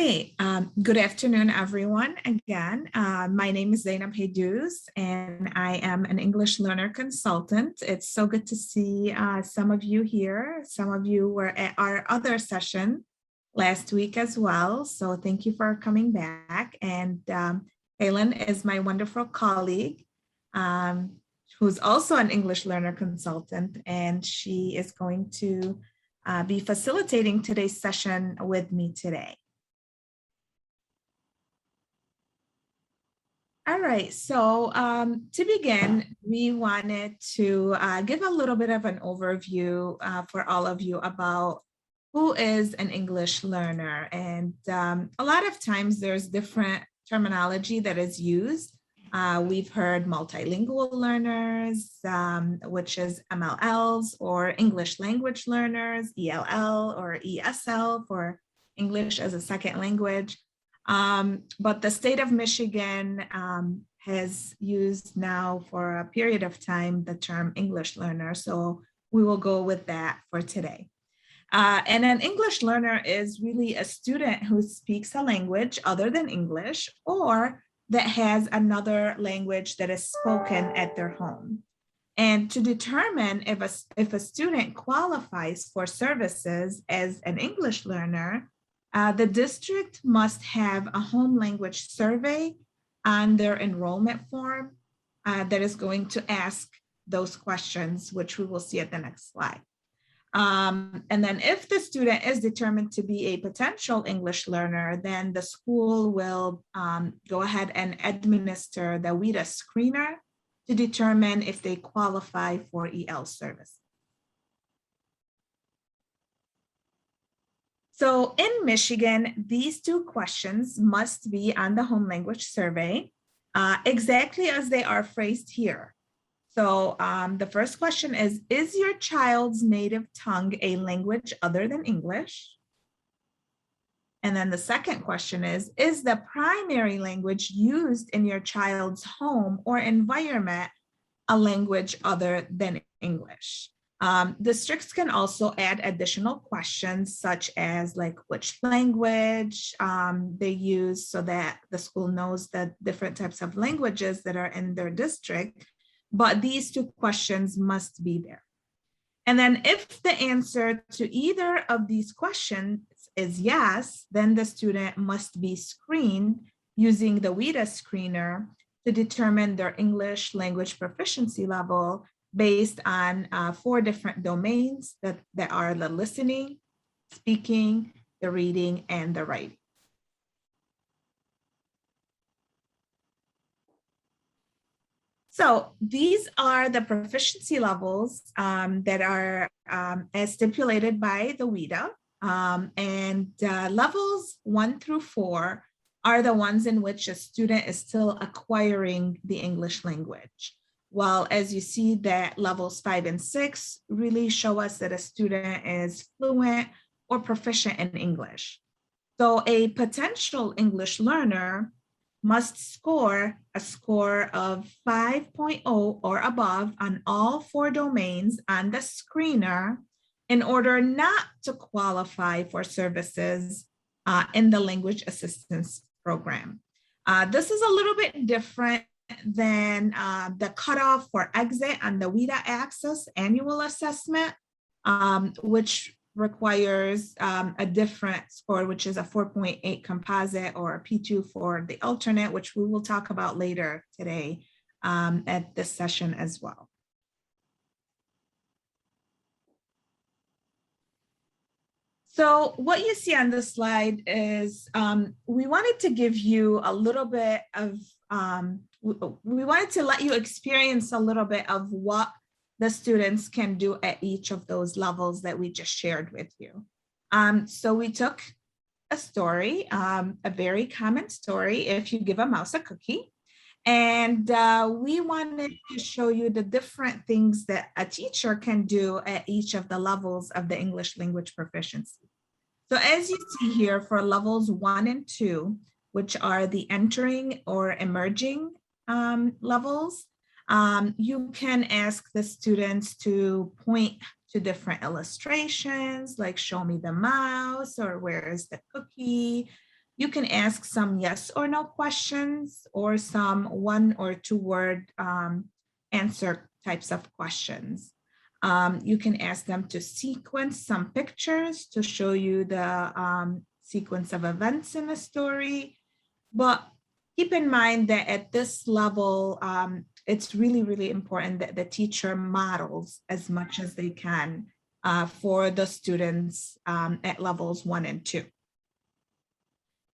right. Good afternoon, everyone. Again, my name is Zeinab Haidous, and I am an English learner consultant. It's so good to see some of you here. Some of you were at our other session last week as well. So thank you for coming back. And Kalyn is my wonderful colleague, who's also an English learner consultant, and she is going to be facilitating today's session with me today. All right, so to begin, we wanted to give a little bit of an overview for all of you about who is an English learner. And a lot of times there's different terminology that is used. We've heard multilingual learners, which is MLLs, or English language learners, ELL or ESL for English as a second language. But the state of Michigan has used now for a period of time the term English learner. So we will go with that for today. And an English learner is really a student who speaks a language other than English, or that has another language that is spoken at their home. And to determine if a student qualifies for services as an English learner, the district must have a home language survey on their enrollment form that is going to ask those questions, which we will see at the next slide. And then if the student is determined to be a potential English learner, then the school will go ahead and administer the Wida screener to determine if they qualify for EL service. So in Michigan, these two questions must be on the home language survey, exactly as they are phrased here. So the first question is your child's native tongue a language other than English? And then the second question is the primary language used in your child's home or environment a language other than English? Districts can also add additional questions such as like which language they use, so that the school knows the different types of languages that are in their district. But these two questions must be there. And then if the answer to either of these questions is yes, then the student must be screened using the Wida screener to determine their English language proficiency level based on 4 different domains that are the listening, speaking, the reading, and the writing. So these are the proficiency levels that are as stipulated by the Wida. Levels 1 through 4 are the ones in which a student is still acquiring the English language. While as you see that levels 5 and 6 really show us that a student is fluent or proficient in English. So a potential English learner must score a score of 5.0 or above on all 4 domains on the screener in order not to qualify for services in the language assistance program. This is a little bit different than the cutoff for exit on the Wida Access annual assessment, which requires a different score, which is a 4.8 composite or a P2 for the alternate, which we will talk about later today at this session as well. So what you see on this slide is we wanted to give you a little bit of, we wanted to let you experience a little bit of what the students can do at each of those levels that we just shared with you. So we took a story, a very common story, if you give a mouse a cookie. And we wanted to show you the different things that a teacher can do at each of the levels of the English language proficiency. So as you see here for levels 1 and 2, which are the entering or emerging levels, you can ask the students to point to different illustrations, like show me the mouse or where is the cookie. You can ask some yes or no questions or some 1 or 2 word answer types of questions. You can ask them to sequence some pictures to show you the sequence of events in the story. But keep in mind that at this level, it's really, really important that the teacher models as much as they can for the students at levels 1 and 2.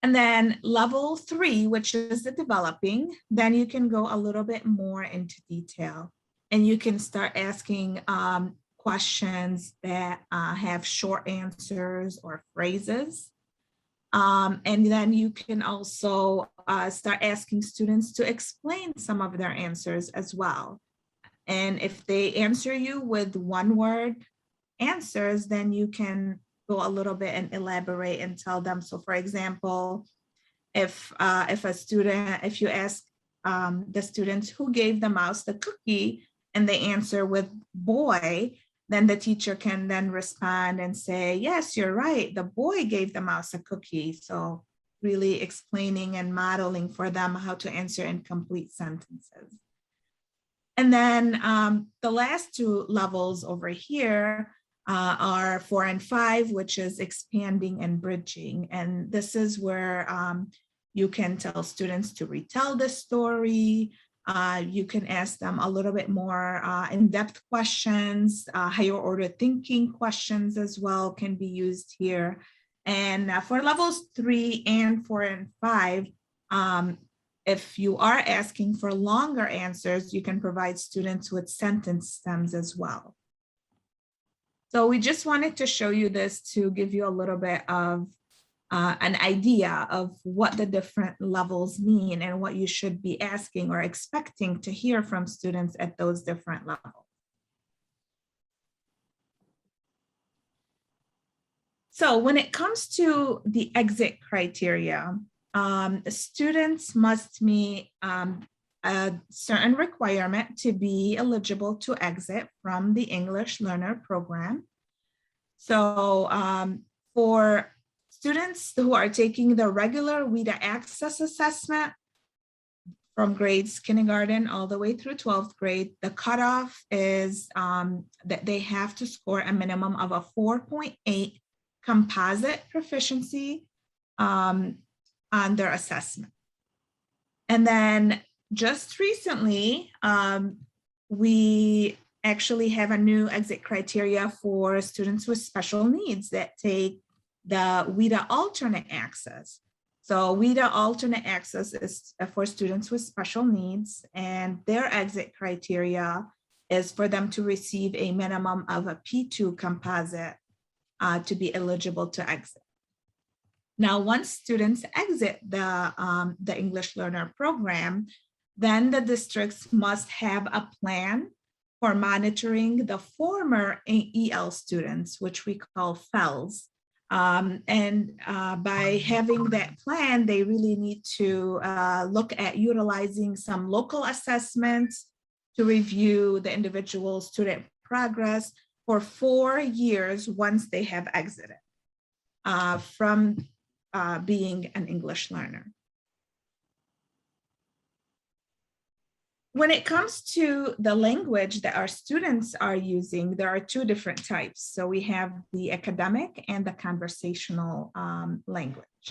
And then level 3, which is the developing, then you can go a little bit more into detail and you can start asking questions that have short answers or phrases. And then you can also start asking students to explain some of their answers as well. And if they answer you with 1 word answers, then you can go a little bit and elaborate and tell them. So for example, if you ask the students who gave the mouse the cookie and they answer with boy, then the teacher can then respond and say, yes, you're right, the boy gave the mouse a cookie. So really explaining and modeling for them how to answer in complete sentences. And then the last 2 levels over here are 4 and 5, which is expanding and bridging. And this is where you can tell students to retell the story. You can ask them a little bit more in-depth questions. Higher order thinking questions as well can be used here. And for levels 3 and 4 and 5, if you are asking for longer answers, you can provide students with sentence stems as well. So we just wanted to show you this to give you a little bit of an idea of what the different levels mean and what you should be asking or expecting to hear from students at those different levels. So when it comes to the exit criteria, students must meet a certain requirement to be eligible to exit from the English Learner Program. So for students who are taking the regular Wida Access Assessment from grades kindergarten all the way through 12th grade, the cutoff is that they have to score a minimum of a 4.8 composite proficiency on their assessment. And then just recently, we actually have a new exit criteria for students with special needs that take the Wida alternate access. So Wida alternate access is for students with special needs, and their exit criteria is for them to receive a minimum of a P2 composite to be eligible to exit. Now, once students exit the English Learner Program, then the districts must have a plan for monitoring the former EL students, which we call FELs. By having that plan, they really need to look at utilizing some local assessments to review the individual student progress for 4 years once they have exited from being an English learner. When it comes to the language that our students are using, there are 2 different types. So we have the academic and the conversational language.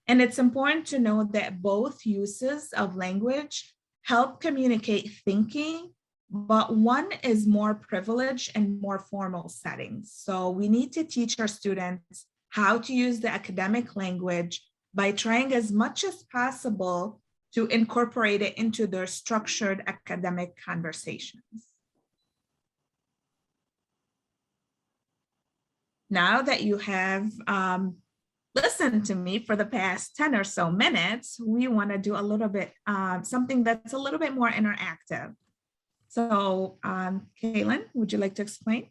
And it's important to know that both uses of language help communicate thinking, but one is more privileged and more formal settings. So we need to teach our students how to use the academic language by trying as much as possible to incorporate it into their structured academic conversations. Now that you have listened to me for the past 10 or so minutes, we want to do a little bit, something that's a little bit more interactive. So Kalyn, would you like to explain?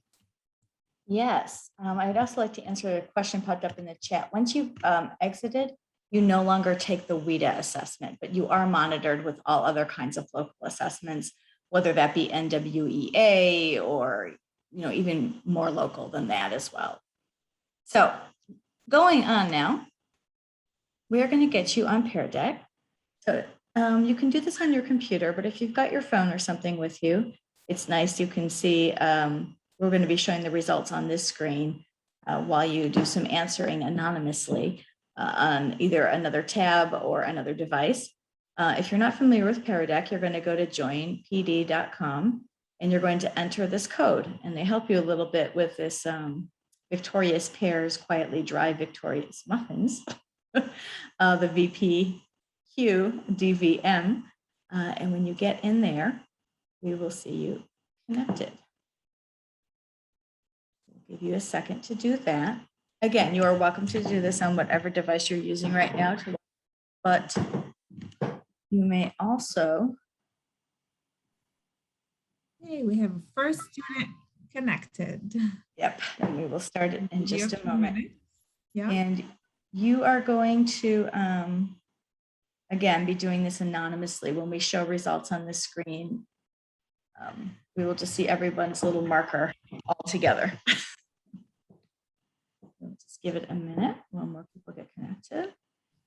Yes, I'd also like to answer a question popped up in the chat. Once you've exited, you no longer take the Wida assessment, but you are monitored with all other kinds of local assessments, whether that be NWEA or even more local than that as well. So going on now, we are going to get you on Pear Deck. So you can do this on your computer, but if you've got your phone or something with you, it's nice. You can see we're going to be showing the results on this screen while you do some answering anonymously on either another tab or another device. If you're not familiar with Pear Deck, you're going to go to joinpd.com and you're going to enter this code. And they help you a little bit with this Victorious Pears Quietly Dry Victorious Muffins, the VPQ DVM. And when you get in there, we will see you connected. We'll give you a second to do that. Again, you are welcome to do this on whatever device you're using right now, but you may also. Hey, we have a first student connected. Yep, and we will start it in just a moment. Yeah. And you are going to, again, be doing this anonymously. When we show results on the screen, we will just see everyone's little marker all together. Just give it a minute while more people get connected.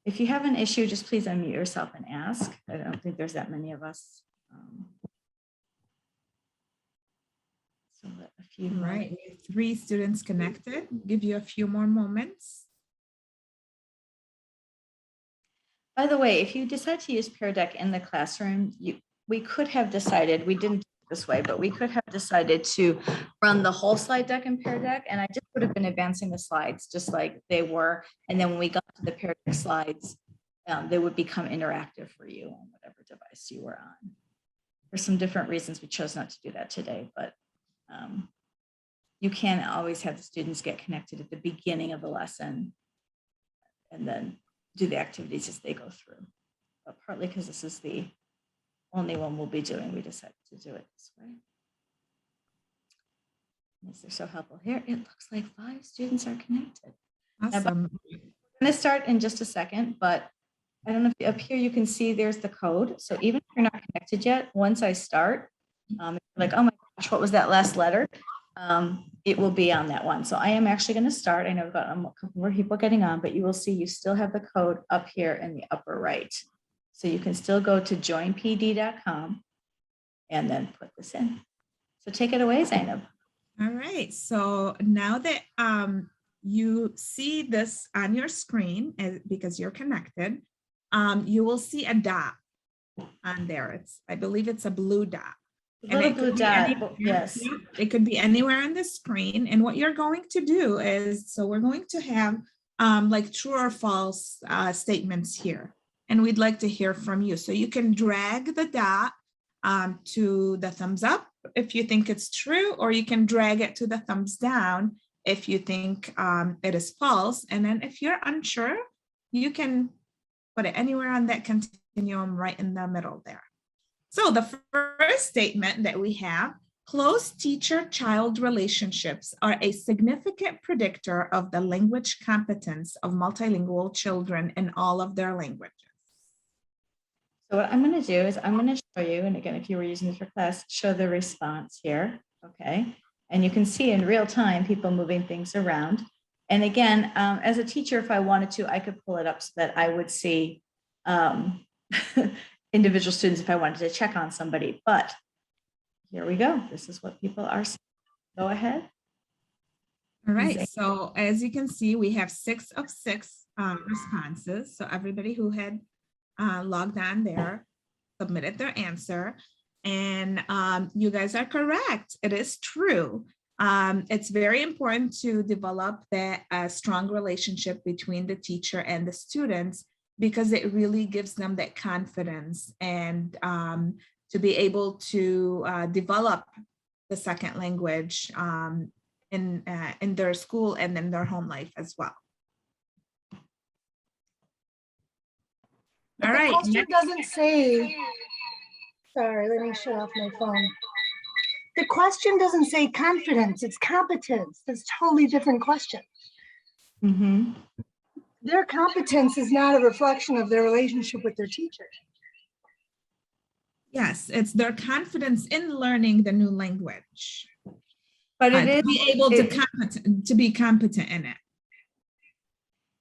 If you have an issue, just please unmute yourself and ask. I don't think there's that many of us. So a few more. Right, we have 3 students connected. Give you a few more moments. By the way, if you decide to use Pear Deck in the classroom, we could have decided, we didn't do it this way, but we could have decided to run the whole slide deck in Pear Deck, and I just would have been advancing the slides just like they were. And then when we got to the Pear Deck slides, they would become interactive for you on whatever device you were on. For some different reasons, we chose not to do that today, but you can always have the students get connected at the beginning of the lesson and then do the activities as they go through. But partly because this is the only one we'll be doing, we decided to do it this way. These are so helpful. Here, it looks like 5 students are connected. Awesome. I'm going to start in just a second, but I don't know if up here you can see there's the code. So even if you're not connected yet, once I start, like, oh my gosh, what was that last letter? It will be on that one. So I am actually going to start. I know I've got a couple more people getting on, but you will see you still have the code up here in the upper right. So you can still go to joinpd.com and then put this in. So take it away, Zeinab. All right. So now that you see this on your screen, because you're connected, you will see a dot on there. I believe it's a blue dot. Yes. It could be anywhere on the screen. And what you're going to do is, so we're going to have like true or false statements here. And we'd like to hear from you. So you can drag the dot to the thumbs up if you think it's true, or you can drag it to the thumbs down if you think it is false. And then if you're unsure, you can put it anywhere on that continuum right in the middle there. So the first statement that we have, close teacher-child relationships are a significant predictor of the language competence of multilingual children in all of their languages. So what I'm going to do is I'm going to show you, and again, if you were using this for class, show the response here, okay? And you can see in real time people moving things around. And again, as a teacher, if I wanted to, I could pull it up so that I would see individual students if I wanted to check on somebody, but here we go. This is what people are saying. Go ahead. All right, so as you can see, we have 6 of 6 responses. So everybody who had logged on there submitted their answer, and you guys are correct. It is true. It's very important to develop that strong relationship between the teacher and the students, because it really gives them that confidence and to be able to develop the second language in their school and in their home life as well. But all the right. question doesn't say, sorry, let me shut off my phone. The question doesn't say confidence, it's competence. That's a totally different question. Mm-hmm. Their competence is not a reflection of their relationship with their teacher. Yes, it's their confidence in learning the new language. But it is to be able to be competent in it.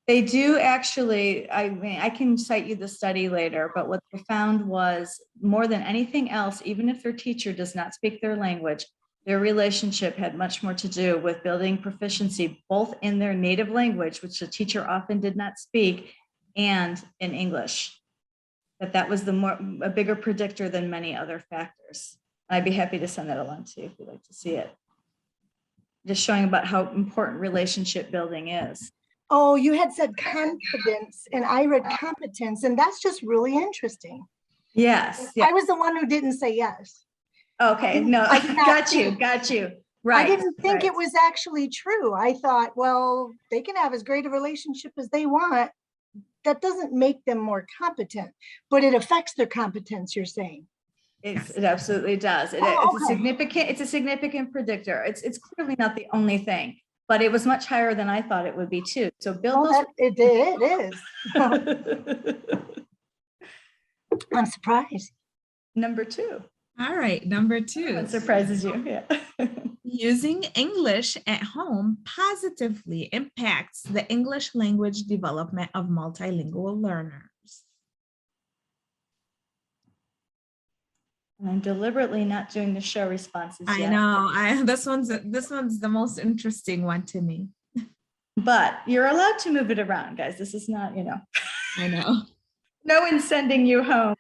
They do actually, I mean, I can cite you the study later, but what they found was more than anything else, even if their teacher does not speak their language, their relationship had much more to do with building proficiency, both in their native language, which the teacher often did not speak, and in English. That was a bigger predictor than many other factors. I'd be happy to send that along to you if you'd like to see it. Just showing about how important relationship building is. Oh, you had said confidence and I read competence, and that's just really interesting. Yes. I was the one who didn't say yes. Okay, no, got you. Right. I didn't think it was actually true. I thought, well, they can have as great a relationship as they want. That doesn't make them more competent, but it affects their competence, you're saying. It absolutely does. It's a significant predictor. It's clearly not the only thing, but it was much higher than I thought it would be too. So build those. It is. I'm surprised. Number 2. All right, number 2. What surprises you? Yeah. Using English at home positively impacts the English language development of multilingual learners. I'm deliberately not doing the show responses yet. I know. This one's the most interesting one to me. But you're allowed to move it around, guys. This is not, I know. No one's sending you home.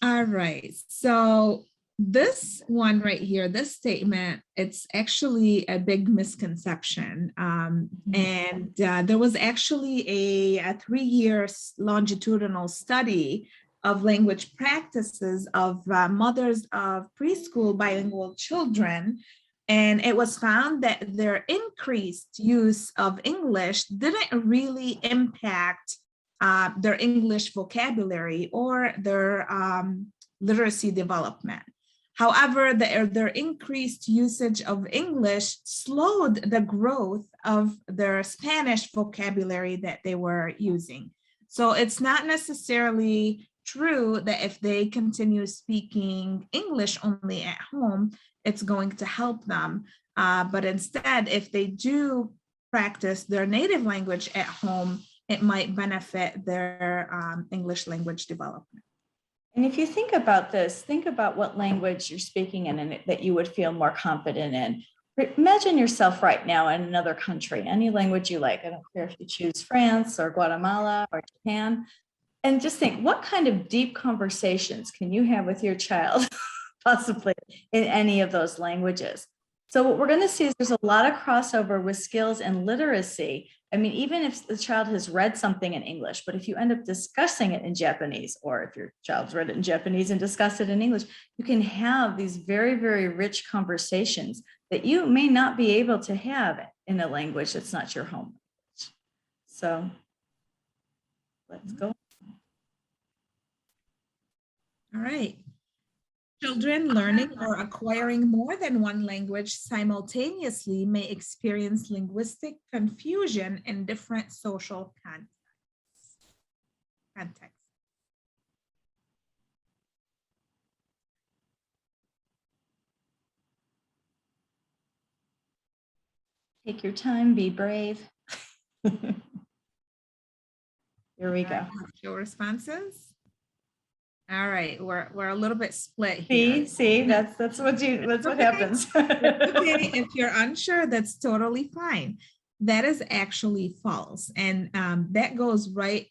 All right. So this one right here, this statement, it's actually a big misconception. And there was actually a 3-year longitudinal study of language practices of mothers of preschool bilingual children. And it was found that their increased use of English didn't really impact their English vocabulary or their literacy development. However, their increased usage of English slowed the growth of their Spanish vocabulary that they were using. So it's not necessarily true that if they continue speaking English only at home, it's going to help them. But instead, if they do practice their native language at home, it might benefit their English language development. And if you think about this, think about what language you're speaking in and that you would feel more confident in. Imagine yourself right now in another country, any language you like. I don't care if you choose France or Guatemala or Japan. And just think, what kind of deep conversations can you have with your child, possibly in any of those languages? So what we're going to see is there's a lot of crossover with skills and literacy. I mean, even if the child has read something in English, but if you end up discussing it in Japanese, or if your child's read it in Japanese and discussed it in English, you can have these very, very rich conversations that you may not be able to have in a language that's not your home language. So let's go. All right. Children learning or acquiring more than one language simultaneously may experience linguistic confusion in different social contexts. Take your time, be brave. Here we go. Show responses. All right, we're a little bit split here. See, that's what happens. Okay, if you're unsure, that's totally fine. That is actually false, and that goes right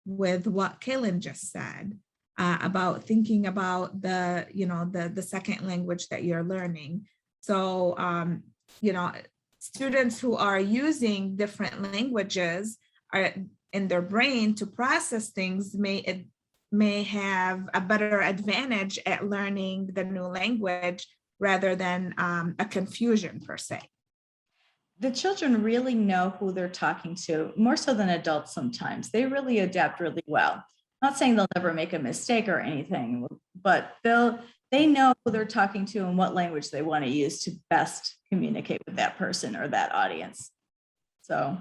with what Kalyn just said about thinking about the second language that you're learning. So students who are using different languages are in their brain to process things may have a better advantage at learning the new language rather than a confusion per se. The children really know who they're talking to, more so than adults sometimes. They really adapt really well. Not saying they'll never make a mistake or anything, but they know who they're talking to and what language they want to use to best communicate with that person or that audience. So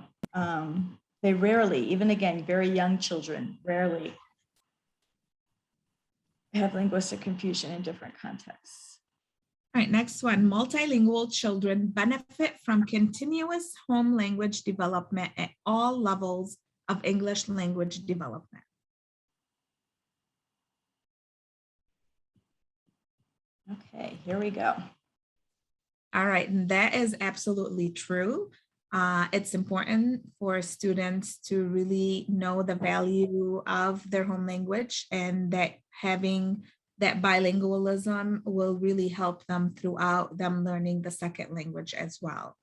they rarely, even again, very young children, rarely have linguistic confusion in different contexts. All right, next one. Multilingual children benefit from continuous home language development at all levels of English language development. Okay, here we go. All right, and that is absolutely true. It's important for students to really know the value of their home language, and that having that bilingualism will really help them throughout them learning the second language as well.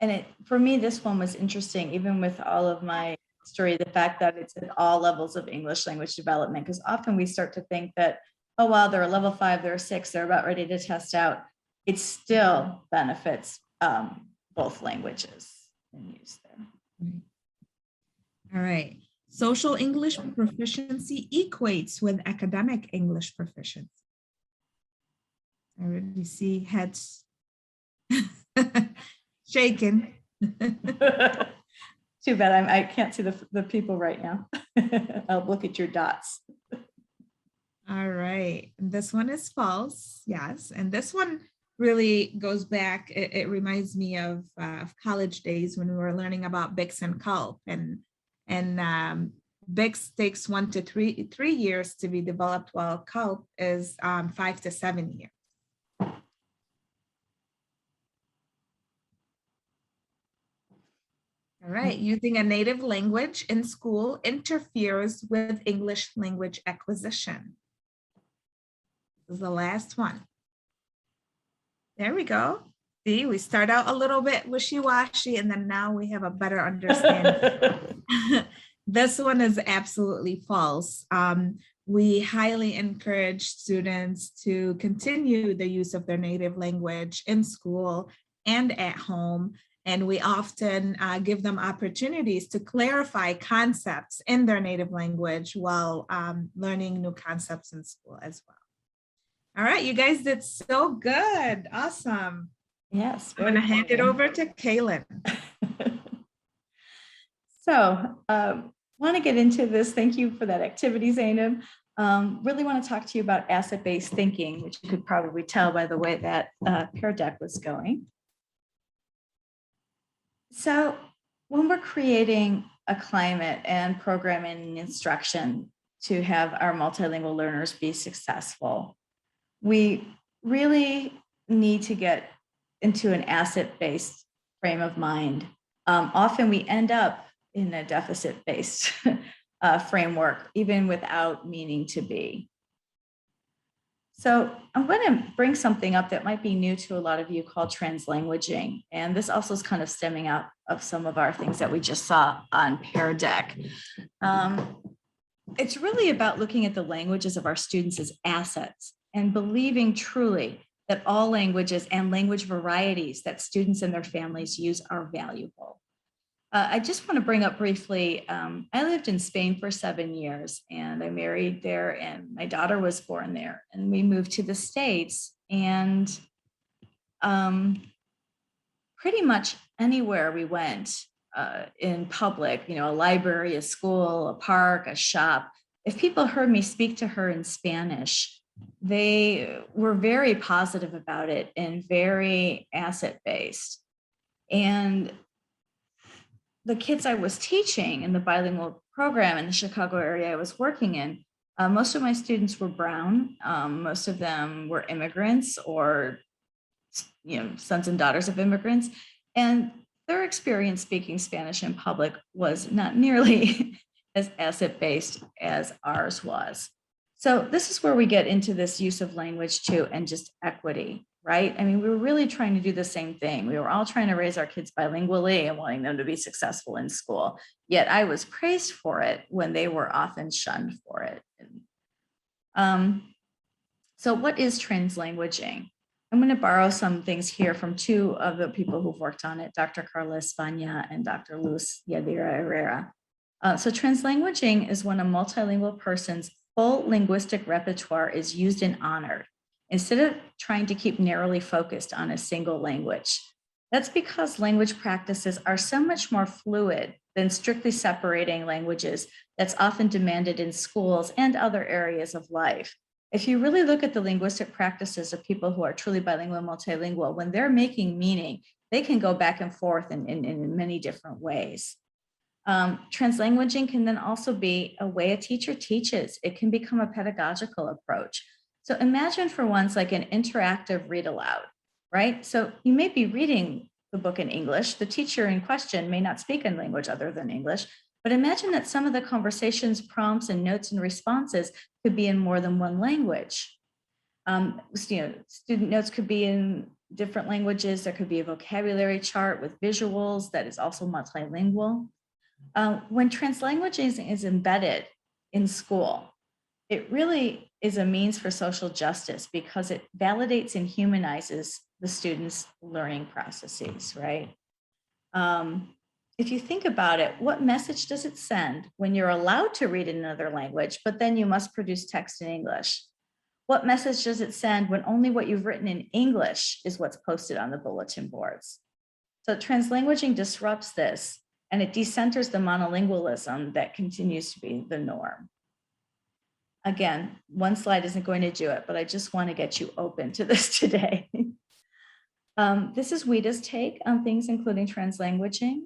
And for me, this one was interesting, even with all of my story, the fact that it's at all levels of English language development, because often we start to think that, oh, wow, they're a level 5, they're a 6, they're about ready to test out. It still benefits both languages in use there. All right. Social English proficiency equates with academic English proficiency. I already see heads shaking. Too bad I can't see the people right now. I'll look at your dots. All right. This one is false. Yes. And this one really goes back. It reminds me of college days when we were learning about Bix and Culp. And Bix takes 1 to 3 years to be developed, while Culp is 5 to 7 years. All right, using a native language in school interferes with English language acquisition. This is the last one. There we go. See, we start out a little bit wishy-washy, and then now we have a better understanding. This one is absolutely false. We highly encourage students to continue the use of their native language in school and at home. And we often give them opportunities to clarify concepts in their native language while learning new concepts in school as well. All right, you guys did so good. Awesome. Yes. I'm going to hand it over to Kalyn. So want to get into this. Thank you for that activity, Zeinab. Really want to talk to you about asset-based thinking, which you could probably tell by the way that Pear Deck was going. So when we're creating a climate and programming and instruction to have our multilingual learners be successful, we really need to get into an asset-based frame of mind. Often we end up in a deficit-based framework, even without meaning to be. So I'm going to bring something up that might be new to a lot of you called translanguaging. And this also is kind of stemming out of some of our things that we just saw on Pear Deck. It's really about looking at the languages of our students as assets and believing truly that all languages and language varieties that students and their families use are valuable. I just want to bring up briefly, I lived in Spain for 7 years and I married there and my daughter was born there, and we moved to the States, and pretty much anywhere we went in public, you know, a library, a school, a park, a shop, if people heard me speak to her in Spanish, they were very positive about it and very asset-based. And the kids I was teaching in the bilingual program in the Chicago area I was working in, most of my students were brown. Most of them were immigrants or, you know, sons and daughters of immigrants. And their experience speaking Spanish in public was not nearly as asset-based as ours was. So this is where we get into this use of language too, and just equity. Right? I mean, we were really trying to do the same thing. We were all trying to raise our kids bilingually and wanting them to be successful in school. Yet I was praised for it when they were often shunned for it. So what is translanguaging? I'm going to borrow some things here from two of the people who've worked on it, Dr. Carla España and Dr. Luz Yadira Herrera. So translanguaging is when a multilingual person's full linguistic repertoire is used and honored, instead of trying to keep narrowly focused on a single language. That's because language practices are so much more fluid than strictly separating languages that's often demanded in schools and other areas of life. if you really look at the linguistic practices of people who are truly bilingual and multilingual, when they're making meaning, they can go back and forth in many different ways. Translanguaging can then also be a way a teacher teaches. It can become a pedagogical approach. So imagine for once like an interactive read aloud, right? So you may be reading the book in English. The teacher in question may not speak a language other than English, but imagine that some of the conversations, prompts, and notes and responses could be in more than one language. Student notes could be in different languages. There could be a vocabulary chart with visuals that is also multilingual. When translanguaging is embedded in school, it really is a means for social justice because it validates and humanizes the students' learning processes, right? If you think about it, what message does it send when you're allowed to read in another language, but then you must produce text in English? What message does it send when only what you've written in English is what's posted on the bulletin boards? So translanguaging disrupts this, and it decenters the monolingualism that continues to be the norm. Again, one slide isn't going to do it, but I just want to get you open to this today. This is Wida's take on things, including translanguaging.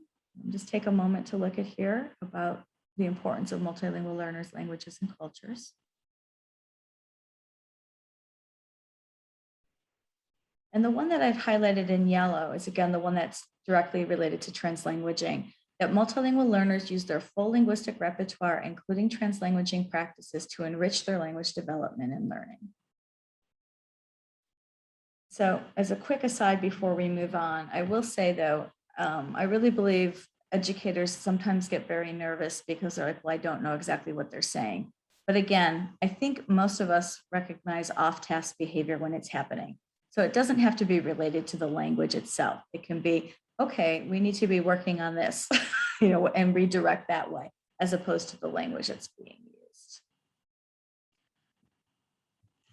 Just take a moment to look at here about the importance of multilingual learners, languages, and cultures. And the one that I've highlighted in yellow is, again, the one that's directly related to translanguaging, that multilingual learners use their full linguistic repertoire, including translanguaging practices, to enrich their language development and learning. So as a quick aside before we move on, I will say, though, I really believe educators sometimes get very nervous because they're like, well, I don't know exactly what they're saying. But again, I think most of us recognize off-task behavior when it's happening. So it doesn't have to be related to the language itself. It can be, okay, we need to be working on this, and redirect that way, as opposed to the language that's being used.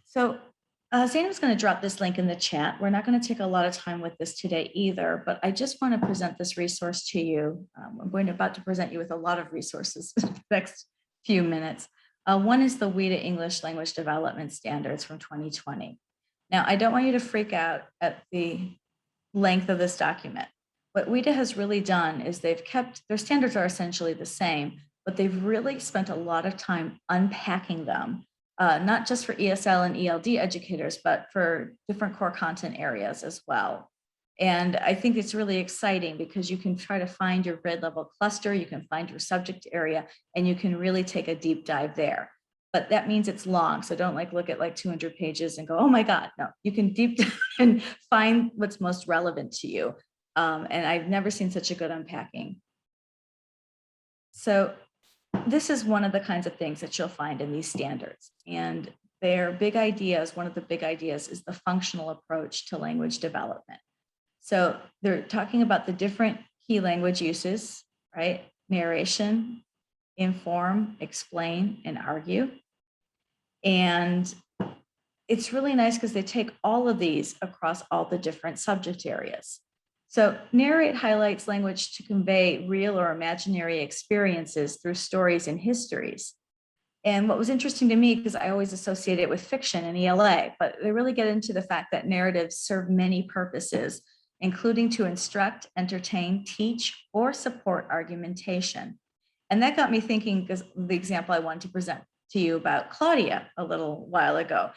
So Zeinab's going to drop this link in the chat. We're not going to take a lot of time with this today either, but I just want to present this resource to you. I'm about to present you with a lot of resources in the next few minutes. One is the Wida English Language Development Standards from 2020. Now, I don't want you to freak out at the length of this document. What Wida has really done is they've kept, their standards are essentially the same, but they've really spent a lot of time unpacking them. Not just for ESL and ELD educators, but for different core content areas as well. And I think it's really exciting because you can try to find your grade level cluster, you can find your subject area, and you can really take a deep dive there. But that means it's long. So don't look at 200 pages and go, oh my God, no, you can deep dive and find what's most relevant to you. And I've never seen such a good unpacking. So this is one of the kinds of things that you'll find in these standards. And their big ideas, one of the big ideas is the functional approach to language development. So they're talking about the different key language uses, right? Narration, inform, explain, and argue. And it's really nice because they take all of these across all the different subject areas. So narrate highlights language to convey real or imaginary experiences through stories and histories. And what was interesting to me, because I always associate it with fiction and ELA, but they really get into the fact that narratives serve many purposes, including to instruct, entertain, teach, or support argumentation. And that got me thinking, because the example I wanted to present to you about Claudia a little while ago,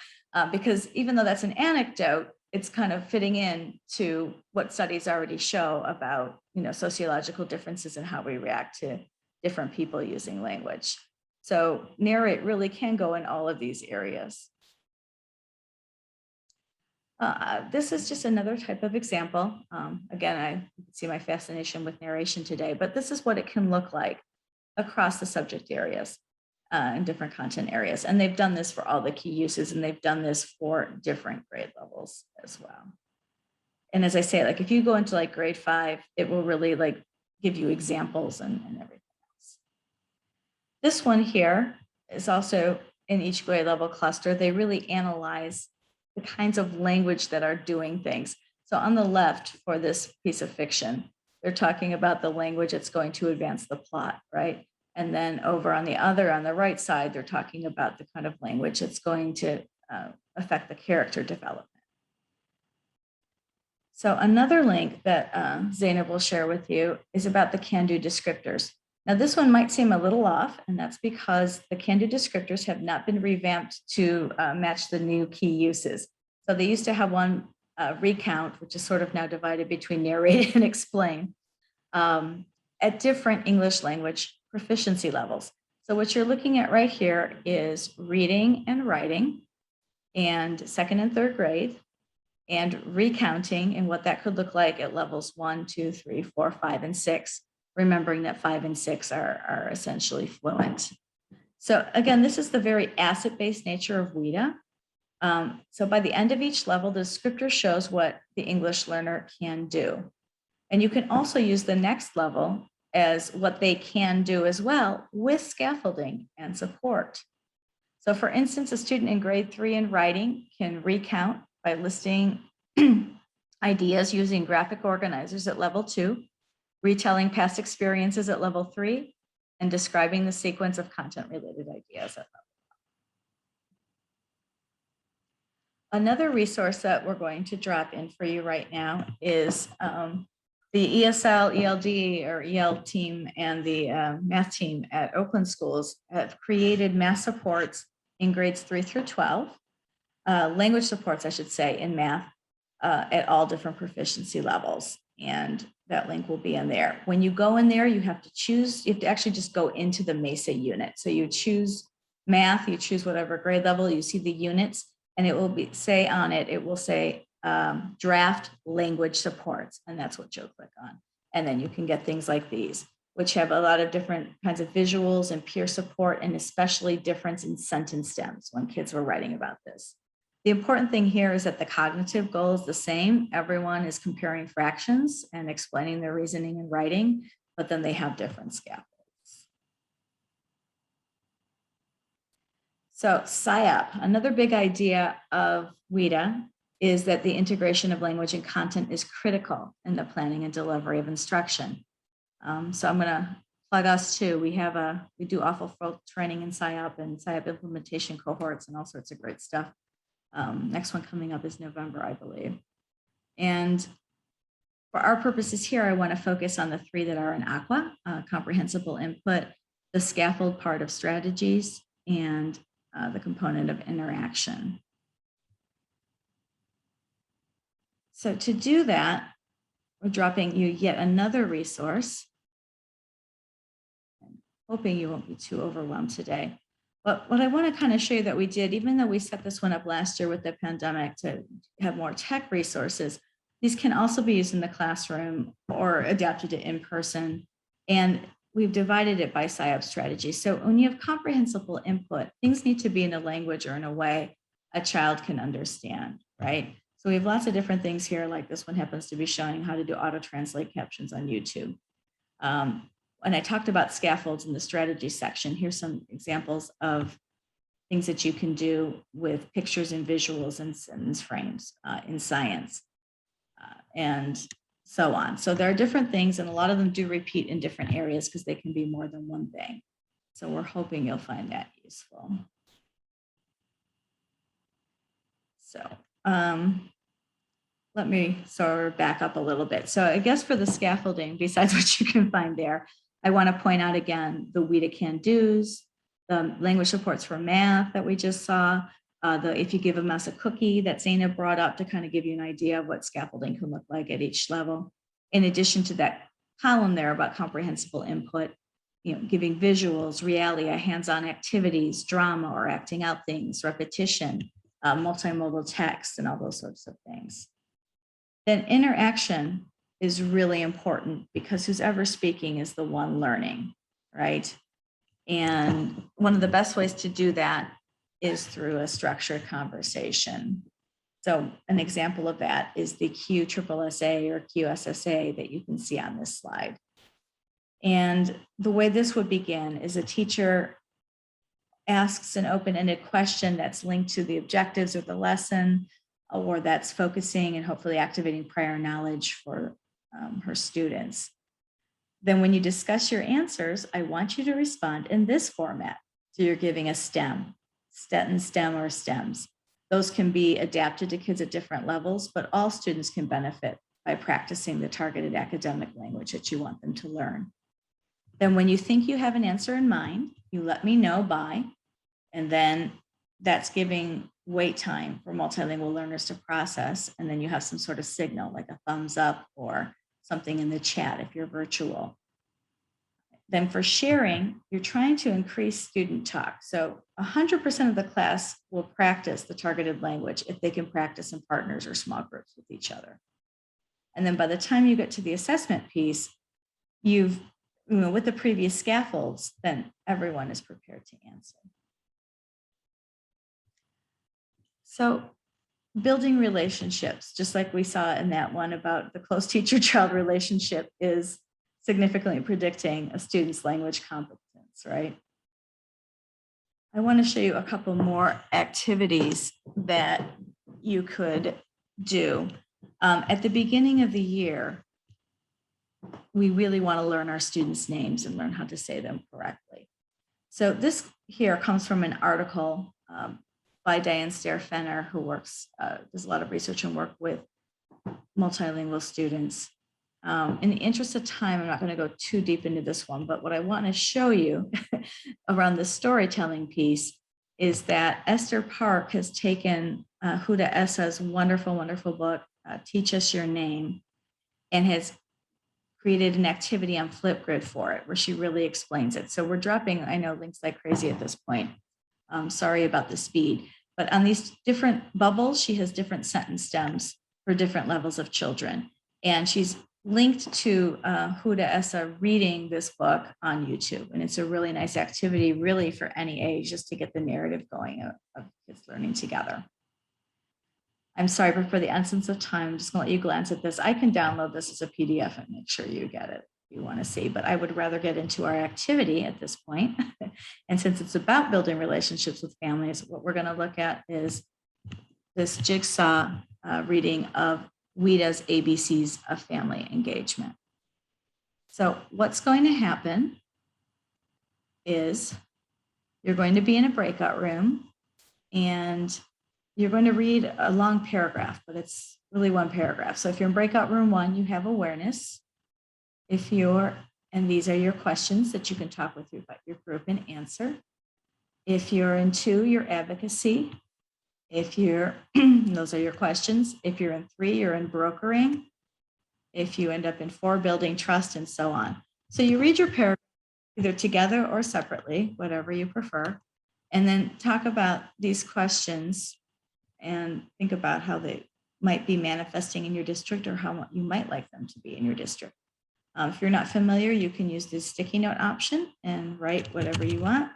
because even though that's an anecdote, it's kind of fitting in to what studies already show about, sociological differences in how we react to different people using language. So narrate really can go in all of these areas. This is just another type of example. Again, I see my fascination with narration today, but this is what it can look like across the subject areas and different content areas. And they've done this for all the key uses, and they've done this for different grade levels as well. And as I say, if you go into grade 5, it will really give you examples and everything else. This one here is also in each grade level cluster. They really analyze the kinds of language that are doing things. So on the left for this piece of fiction, they're talking about the language that's going to advance the plot, right? And then over on the right side, they're talking about the kind of language that's going to affect the character development. So another link that Zeinab will share with you is about the can-do descriptors. Now this one might seem a little off, and that's because the can-do descriptors have not been revamped to match the new key uses. So they used to have one recount, which is sort of now divided between narrate and explain, at different English language proficiency levels. So what you're looking at right here is reading and writing, and second and third grade, and recounting and what that could look like at levels 1, 2, 3, 4, 5, and 6, remembering that 5 and 6 are essentially fluent. So again, this is the very asset-based nature of Wida. So by the end of each level, the descriptor shows what the English learner can do. And you can also use the next level as what they can do as well with scaffolding and support. So for instance, a student in grade 3 in writing can recount by listing ideas using graphic organizers at level 2, retelling past experiences at level 3, and describing the sequence of content-related ideas at level 1. Another resource that we're going to drop in for you right now is the ESL, ELD, or EL team and the math team at Oakland Schools have created math supports in grades 3 through 12, language supports, I should say, in math at all different proficiency levels. And that link will be in there. When you go in there, you have to actually just go into the MESA unit. So you choose math, you choose whatever grade level, you see the units, and it will say on it, it will say draft language supports, and that's what you'll click on. And then you can get things like these, which have a lot of different kinds of visuals and peer support, and especially difference in sentence stems when kids were writing about this. The important thing here is that the cognitive goal is the same. Everyone is comparing fractions and explaining their reasoning and writing, but then they have different scaffolds. So SIOP, another big idea of Wida is that the integration of language and content is critical in the planning and delivery of instruction. So I'm going to plug us too. We do awful folk training in SIOP and SIOP implementation cohorts and all sorts of great stuff. Next one coming up is November, I believe. And for our purposes here, I want to focus on the 3 that are in aqua: comprehensible input, the scaffold part of strategies, and the component of interaction. So to do that, we're dropping you yet another resource. I'm hoping you won't be too overwhelmed today. But what I want to kind of show you that we did, even though we set this one up last year with the pandemic to have more tech resources, these can also be used in the classroom or adapted to in-person. And we've divided it by SIOP strategy. So when you have comprehensible input, things need to be in a language or in a way a child can understand, right? So we have lots of different things here, like this one happens to be showing how to do auto-translate captions on YouTube. When I talked about scaffolds in the strategy section, here's some examples of things that you can do with pictures and visuals and sentence frames in science and so on. So there are different things, and a lot of them do repeat in different areas because they can be more than one thing. So we're hoping you'll find that useful. So let me sort of back up a little bit. So I guess for the scaffolding, besides what you can find there, I want to point out again the Wida can-dos, the language supports for math that we just saw, if you give a mouse a cookie that Zeinab brought up to kind of give you an idea of what scaffolding can look like at each level. In addition to that column there about comprehensible input, giving visuals, realia, hands-on activities, drama or acting out things, repetition, multimodal text, and all those sorts of things. Then interaction is really important because who's ever speaking is the one learning, right? And one of the best ways to do that is through a structured conversation. So an example of that is the QSSA or QSSA that you can see on this slide. And the way this would begin is a teacher asks an open-ended question that's linked to the objectives of the lesson, or that's focusing and hopefully activating prior knowledge for her students. Then when you discuss your answers, I want you to respond in this format. So you're giving a STEM or STEMs. Those can be adapted to kids at different levels, but all students can benefit by practicing the targeted academic language that you want them to learn. Then when you think you have an answer in mind, you let me know by, and then that's giving wait time for multilingual learners to process. And then you have some sort of signal like a thumbs up or something in the chat if you're virtual. Then for sharing, you're trying to increase student talk. So 100% of the class will practice the targeted language if they can practice in partners or small groups with each other. And then by the time you get to the assessment piece, you've, with the previous scaffolds, then everyone is prepared to answer. So building relationships, just like we saw in that one about the close teacher-child relationship, is significantly predicting a student's language competence, right? I want to show you a couple more activities that you could do. At the beginning of the year, we really want to learn our students' names and learn how to say them correctly. So this here comes from an article by Diane Stair-Fenner, who does a lot of research and work with multilingual students. In the interest of time, I'm not going to go too deep into this one, but what I want to show you around the storytelling piece is that Esther Park has taken Huda Essa's wonderful, wonderful book, Teach Us Your Name, and has created an activity on Flipgrid for it, where she really explains it. So we're dropping, I know, links like crazy at this point. Sorry about the speed, but on these different bubbles, she has different sentence stems for different levels of children. And she's linked to Huda Essa reading this book on YouTube. And it's a really nice activity, really for any age, just to get the narrative going of kids learning together. I'm sorry, but for the essence of time, I'm just gonna let you glance at this. I can download this as a PDF and make sure you get it if you wanna see, but I would rather get into our activity at this point. And since it's about building relationships with families, what we're gonna look at is this jigsaw reading of Wida's ABCs of Family Engagement. So what's going to happen is you're going to be in a breakout room and you're going to read a long paragraph, but it's really one paragraph. So if you're in breakout room 1, you have awareness. And these are your questions that you can talk with your group and answer. If you're in 2, you're advocacy. Those are your questions. If you're in 3, you're in brokering. If you end up in 4, building trust, and so on. So you read your paragraph either together or separately, whatever you prefer, and then talk about these questions and think about how they might be manifesting in your district or how you might like them to be in your district. If you're not familiar, you can use the sticky note option and write whatever you want.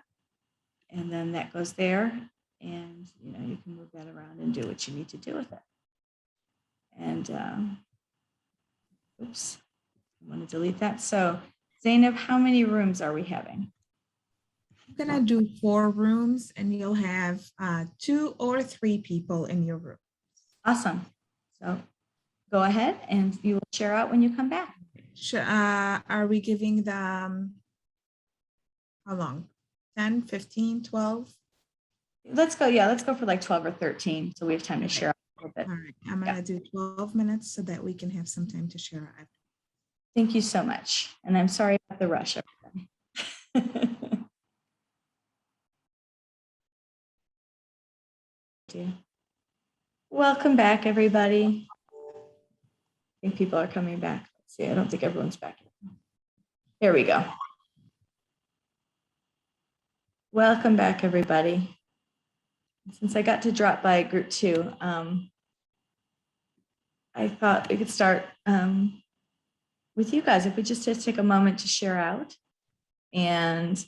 And then that goes there. And you can move that around and do what you need to do with it. And oops, I want to delete that. So Zeinab, how many rooms are we having? I'm gonna do 4 rooms and you'll have 2 or 3 people in your room. Awesome. So go ahead and you will share out when you come back. Sure. Are we giving them how long? 10, 15, 12? Let's go for like 12 or 13. So we have time to share out a little bit. All right, I'm gonna do 12 minutes so that we can have some time to share. Thank you so much. And I'm sorry about the rush, everybody. Welcome back, everybody. I think people are coming back. Let's see, I don't think everyone's back. Here we go. Welcome back, everybody. Since I got to drop by group 2, I thought we could start with you guys. If we just take a moment to share out. And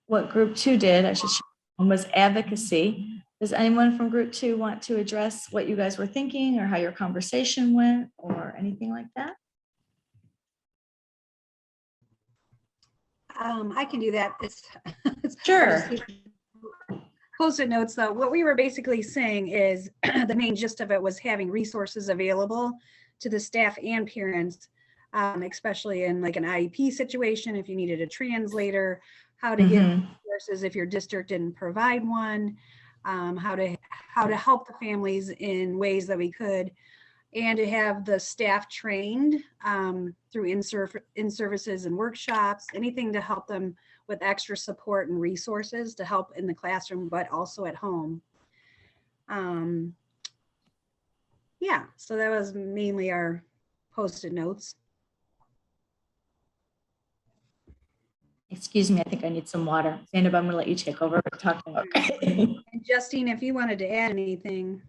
what group 2 did, I should share, was advocacy. Does anyone from group 2 want to address what you guys were thinking or how your conversation went or anything like that? I can do that. It's Sure. Post-it notes though. What we were basically saying is the main gist of it was having resources available to the staff and parents, especially in like an IEP situation, if you needed a translator, how to get resources if your district didn't provide one. how to help the families in ways that we could, and to have the staff trained through in-services and workshops, anything to help them with extra support and resources to help in the classroom, but also at home. Yeah, so that was mainly our Post-it notes. Excuse me, I think I need some water. Zeinab, I'm gonna let you take over talking. Okay. And Justine, if you wanted to add anything.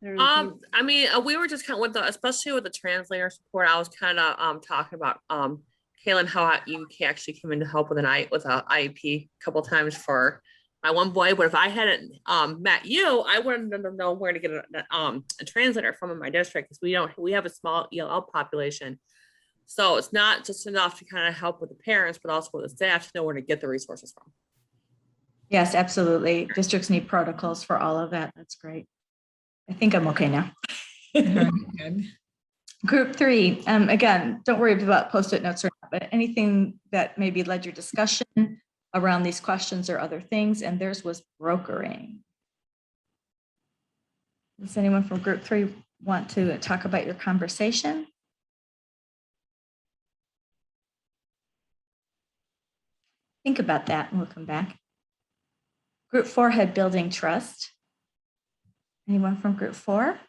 I don't know if you- I mean, we were just kind of with the, especially with the translator support, I was kind of talking about Kalyn, how you can actually come in to help with an IEP a couple times for my one boy. But if I hadn't met you, I wouldn't have known where to get a translator from in my district, because we have a small ELL population. So it's not just enough to kind of help with the parents, but also with the staff to know where to get the resources from. Yes, absolutely. Districts need protocols for all of that. That's great. I think I'm okay now. Good. Group 3, again, don't worry about Post-it notes or not, but anything that maybe led your discussion around these questions or other things, and theirs was brokering. Does anyone from Group 3 want to talk about your conversation? Think about that and we'll come back. Group 4 had building trust. Anyone from Group 4?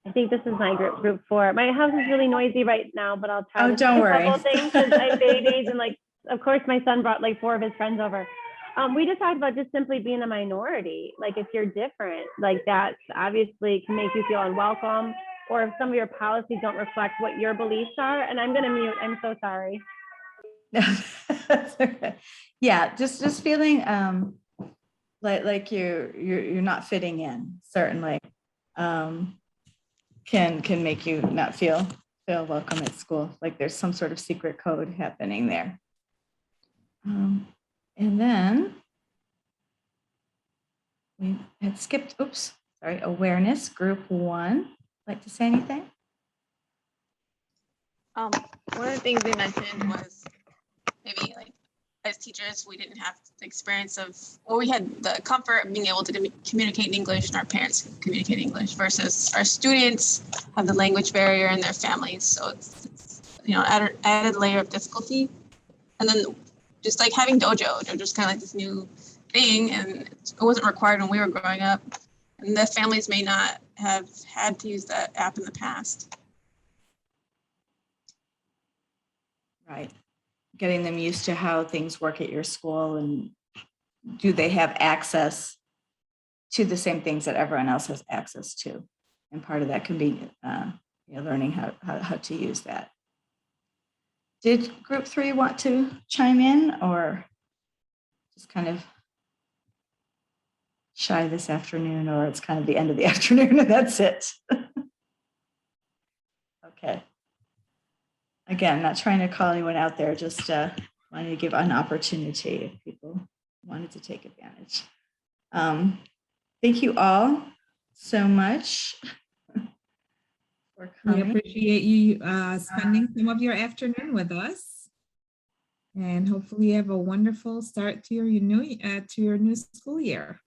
I think this is my group 4. My house is really noisy right now, but I'll try Oh, to don't do a worry. couple things because I have babies, and like, of course, my son brought like 4 of his friends over. We just talked about just simply being a minority. Like, if you're different, like that obviously can make you feel unwelcome, or if some of your policies don't reflect what your beliefs are. And I'm gonna mute. I'm so sorry. That's okay. Yeah, just feeling like you're not fitting in, certainly can make you not feel welcome at school, like there's some sort of secret code happening there. And then we had skipped, awareness, Group 1. Like to say anything? One of the things they mentioned was maybe like, as teachers, we didn't have the experience of, well, we had the comfort of being able to communicate in English, and our parents communicate in English, versus our students have the language barrier in their families. So it's added layer of difficulty. And then just like having Dojo's kind of like this new thing, and it wasn't required when we were growing up. And the families may not have had to use that app in the past. Right. Getting them used to how things work at your school, and do they have access to the same things that everyone else has access to? And part of that can be learning how to use that. Did Group 3 want to chime in, or just kind of shy this afternoon, or it's kind of the end of the afternoon and that's it? Okay. Again, not trying to call anyone out there, just wanted to give an opportunity if people wanted to take advantage. Thank you all so much for We coming. appreciate you spending some of your afternoon with us, and hopefully you have a wonderful start to your new school year.